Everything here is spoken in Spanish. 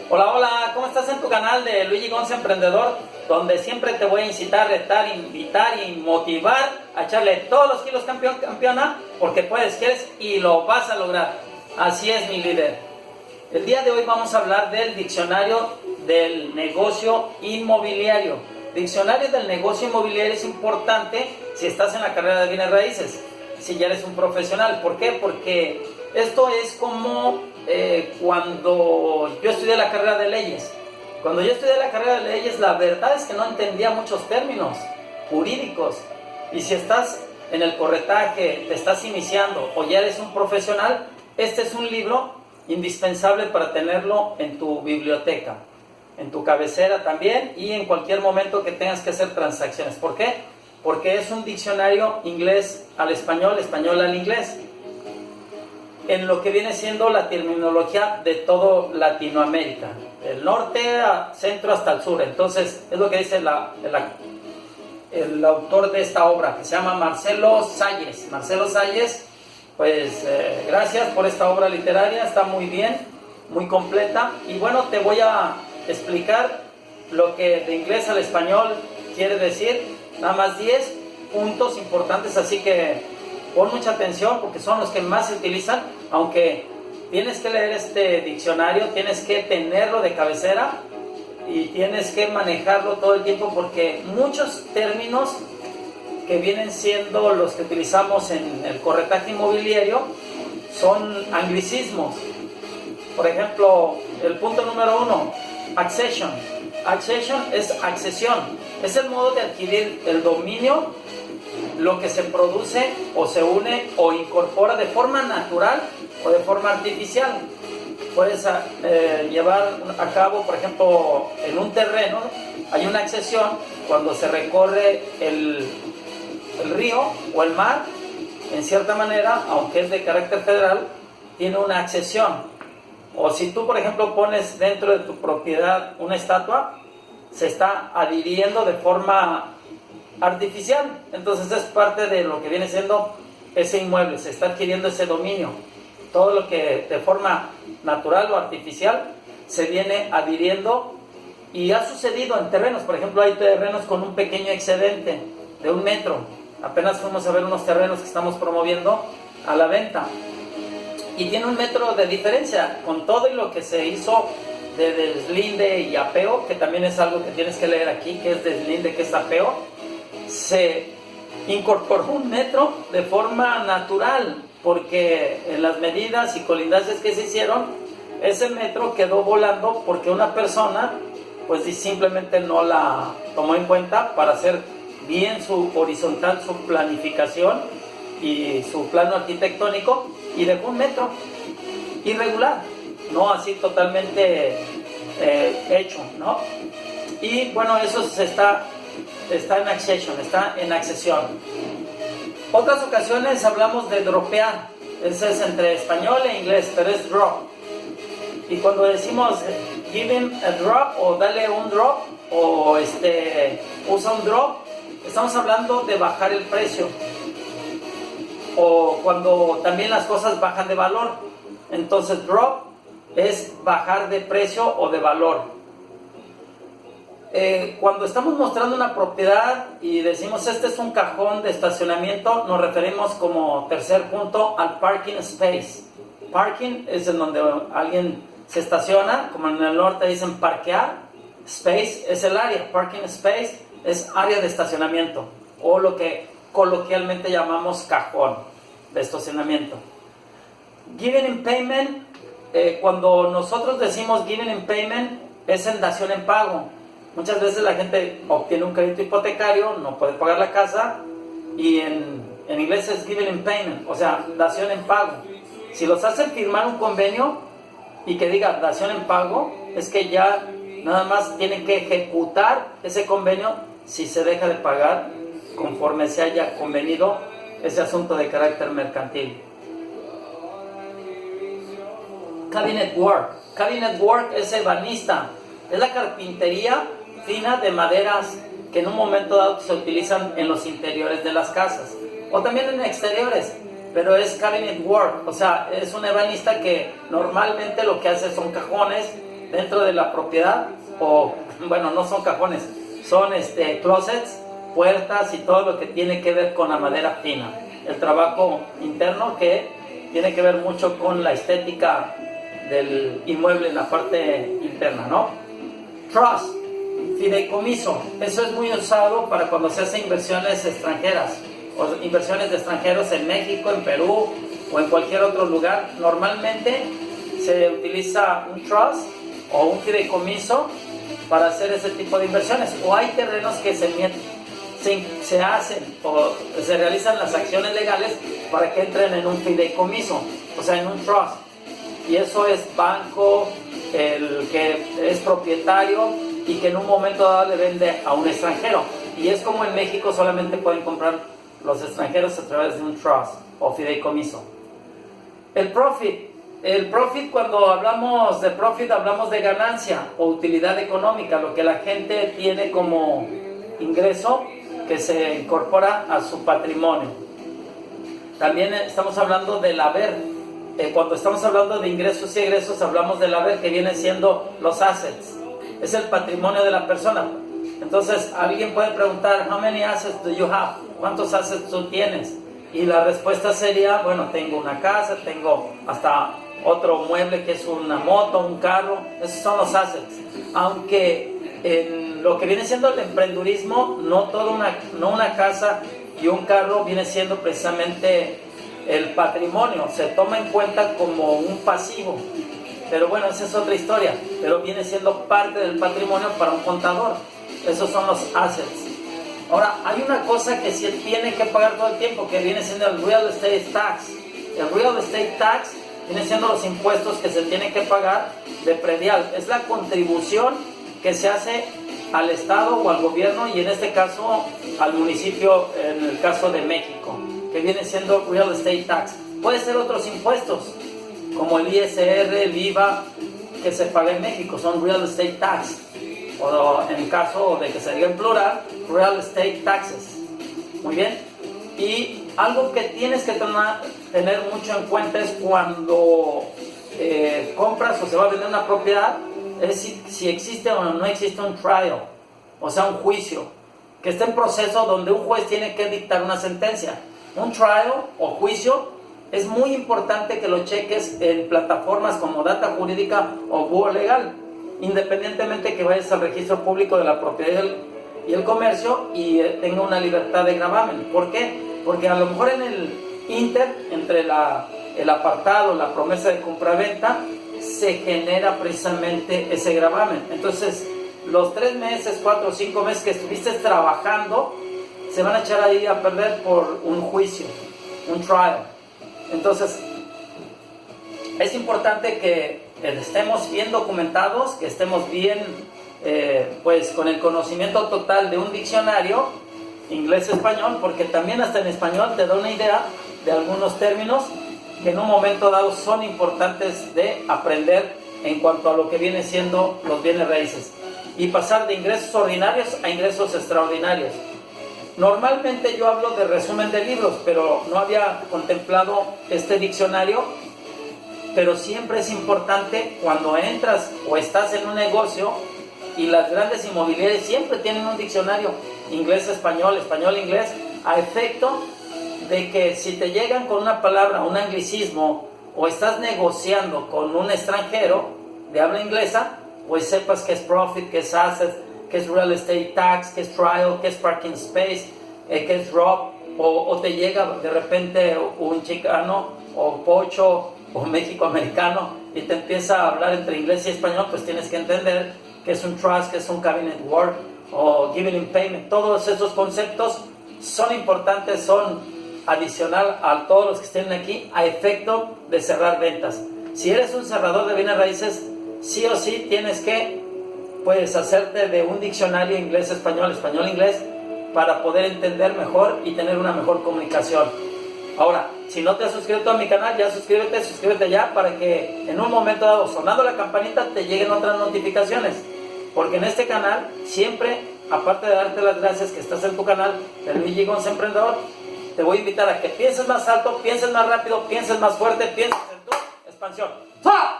Hola, hola, ¿cómo estás en tu canal de Luigi Gonza Emprendedor? Donde siempre te voy a incitar, retar, invitar y motivar a echarle todos los kilos, campeón, campeona, porque puedes, quieres y lo vas a lograr. Así es, mi líder. El día de hoy vamos a hablar del diccionario del negocio inmobiliario. Diccionario del negocio inmobiliario es importante si estás en la carrera de bienes raíces, si ya eres un profesional. ¿Por qué? Porque esto es como cuando yo estudié la carrera de leyes. Cuando yo estudié la carrera de leyes, la verdad es que no entendía muchos términos jurídicos. Y si estás en el corretaje, te estás iniciando o ya eres un profesional, este es un libro indispensable para tenerlo en tu biblioteca, en tu cabecera también y en cualquier momento que tengas que hacer transacciones. ¿Por qué? Porque es un diccionario inglés al español, español al inglés, en lo que viene siendo la terminología de todo Latinoamérica, del norte a centro hasta el sur. Entonces es lo que dice el autor de esta obra, que se llama Marcelo Salles. Marcelo Salles, pues gracias por esta obra literaria, está muy bien, muy completa. Y bueno, te voy a explicar lo que de inglés al español quiere decir, nada más 10 puntos importantes, así que pon mucha atención porque son los que más se utilizan, aunque tienes que leer este diccionario, tienes que tenerlo de cabecera y tienes que manejarlo todo el tiempo, porque muchos términos que vienen siendo los que utilizamos en el corretaje inmobiliario son anglicismos. Por ejemplo, el punto número 1, accession. Accession es accesión, es el modo de adquirir el dominio, lo que se produce o se une o incorpora de forma natural o de forma artificial. Puedes llevar a cabo, por ejemplo, en un terreno hay una accesión cuando se recorre el río o el mar, en cierta manera, aunque es de carácter federal, tiene una accesión. O si tú, por ejemplo, pones dentro de tu propiedad una estatua, se está adhiriendo de forma artificial, entonces es parte de lo que viene siendo ese inmueble, se está adquiriendo ese dominio. Todo lo que de forma natural o artificial se viene adhiriendo, y ha sucedido en terrenos. Por ejemplo, hay terrenos con un pequeño excedente de 1 metro. Apenas fuimos a ver unos terrenos que estamos promoviendo a la venta y tiene 1 metro de diferencia con todo y lo que se hizo de deslinde y apeo, que también es algo que tienes que leer aquí, que es deslinde, que es apeo. Se incorporó 1 metro de forma natural, porque en las medidas y colindancias que se hicieron, ese metro quedó volando porque una persona pues simplemente no la tomó en cuenta para hacer bien su horizontal, su planificación y su plano arquitectónico, y dejó 1 metro irregular, no así totalmente hecho, ¿no? Y bueno, eso está en accession, está en accesión. Otras ocasiones hablamos de dropear, ese es entre español e inglés, pero es drop. Y cuando decimos give him a drop o dale un drop o usa un drop, estamos hablando de bajar el precio, o cuando también las cosas bajan de valor. Entonces drop es bajar de precio o de valor. Cuando estamos mostrando una propiedad y decimos este es un cajón de estacionamiento, nos referimos como tercer punto al parking space. Parking es en donde alguien se estaciona, como en el norte dicen parquear. Space es el área, parking space es área de estacionamiento, o lo que coloquialmente llamamos cajón de estacionamiento. Given in payment, cuando nosotros decimos given in payment, es en dación en pago. Muchas veces la gente obtiene un crédito hipotecario, no puede pagar la casa, y en inglés es given in payment, o sea, dación en pago. Si los hacen firmar un convenio y que diga dación en pago, es que ya nada más tienen que ejecutar ese convenio si se deja de pagar conforme se haya convenido ese asunto de carácter mercantil. Cabinet work. Cabinet work es ebanista, es la carpintería fina de maderas que en un momento dado se utilizan en los interiores de las casas o también en exteriores, pero es cabinet work, o sea, es un ebanista que normalmente lo que hace son cajones dentro de la propiedad, o bueno, no son cajones, son closets, puertas y todo lo que tiene que ver con la madera fina. El trabajo interno que tiene que ver mucho con la estética del inmueble en la parte interna, ¿no? Trust, fideicomiso, eso es muy usado para cuando se hacen inversiones extranjeras o inversiones de extranjeros en México, en Perú o en cualquier otro lugar. Normalmente se utiliza un trust o un fideicomiso para hacer ese tipo de inversiones, o hay terrenos que se hacen o se realizan las acciones legales para que entren en un fideicomiso, o sea, en un trust, y eso es banco, el que es propietario y que en un momento dado le vende a un extranjero, y es como en México solamente pueden comprar los extranjeros a través de un trust o fideicomiso. El profit, cuando hablamos de profit, hablamos de ganancia o utilidad económica, lo que la gente tiene como ingreso que se incorpora a su patrimonio. También estamos hablando del haber. Cuando estamos hablando de ingresos y egresos, hablamos del haber, que viene siendo los assets. Es el patrimonio de la persona. Entonces, alguien puede preguntar, how many assets do you have? ¿Cuántos assets tú tienes? Y la respuesta sería, bueno, tengo una casa, tengo hasta otro mueble que es una moto, un carro. Esos son los assets. Aunque en lo que viene siendo el emprendurismo, no una casa y un carro viene siendo precisamente el patrimonio, se toma en cuenta como un pasivo, pero bueno, esa es otra historia, pero viene siendo parte del patrimonio para un contador. Esos son los assets. Ahora, hay una cosa que se tiene que pagar todo el tiempo, que viene siendo el real estate tax. El real estate tax viene siendo los impuestos que se tienen que pagar de predial, es la contribución que se hace al Estado o al gobierno, y en este caso al municipio, en el caso de México, que viene siendo real estate tax. Puede ser otros impuestos como el ISR, el IVA, que se paga en México, son real estate tax, o en el caso de que se diga en plural, real estate taxes. Muy bien. Y algo que tienes que tener mucho en cuenta es cuando compras o se va a vender una propiedad, es si existe o no existe un trial, o sea, un juicio, que está en proceso donde un juez tiene que dictar una sentencia. Un trial o juicio es muy importante que lo cheques en plataformas como Data Jurídica o Google Legal, independientemente que vayas al registro público de la propiedad y el comercio y tenga una libertad de gravamen. ¿Por qué? Porque a lo mejor en el entre el apartado, la promesa de compraventa, se genera precisamente ese gravamen. Entonces, los 3 meses, 4 o 5 meses que estuviste trabajando, se van a echar ahí a perder por un juicio, un trial. Entonces, es importante que estemos bien documentados, que estemos bien, pues, con el conocimiento total de un diccionario, inglés-español, porque también hasta en español te da una idea de algunos términos que en un momento dado son importantes de aprender en cuanto a lo que viene siendo los bienes raíces, y pasar de ingresos ordinarios a ingresos extraordinarios. Normalmente yo hablo de resumen de libros, pero no había contemplado este diccionario, pero siempre es importante cuando entras o estás en un negocio, y las grandes inmobiliarias siempre tienen un diccionario inglés-español, español-inglés, a efecto de que si te llegan con una palabra, un anglicismo, o estás negociando con un extranjero de habla inglesa, pues sepas qué es profit, qué es asset, qué es real estate tax, qué es trial, qué es parking space, qué es drop, o te llega de repente un chicano o pocho o mexicoamericano y te empieza a hablar entre inglés y español, pues tienes que entender qué es un trust, qué es un cabinet work o giving in payment. Todos esos conceptos son importantes, son adicional a todos los que estén aquí a efecto de cerrar ventas. Si eres un cerrador de bienes raíces, sí o sí tienes que, puedes hacerte de un diccionario inglés-español, español-inglés, para poder entender mejor y tener una mejor comunicación. Ahora, si no te has suscrito a mi canal, ya suscríbete ya, para que en un momento dado, sonando la campanita, te lleguen otras notificaciones, porque en este canal siempre, aparte de darte las gracias que estás en tu canal de Luigi Gonza Emprendedor, te voy a invitar a que pienses más alto, pienses más rápido, pienses más fuerte, pienses en tu expansión. ¡Fa!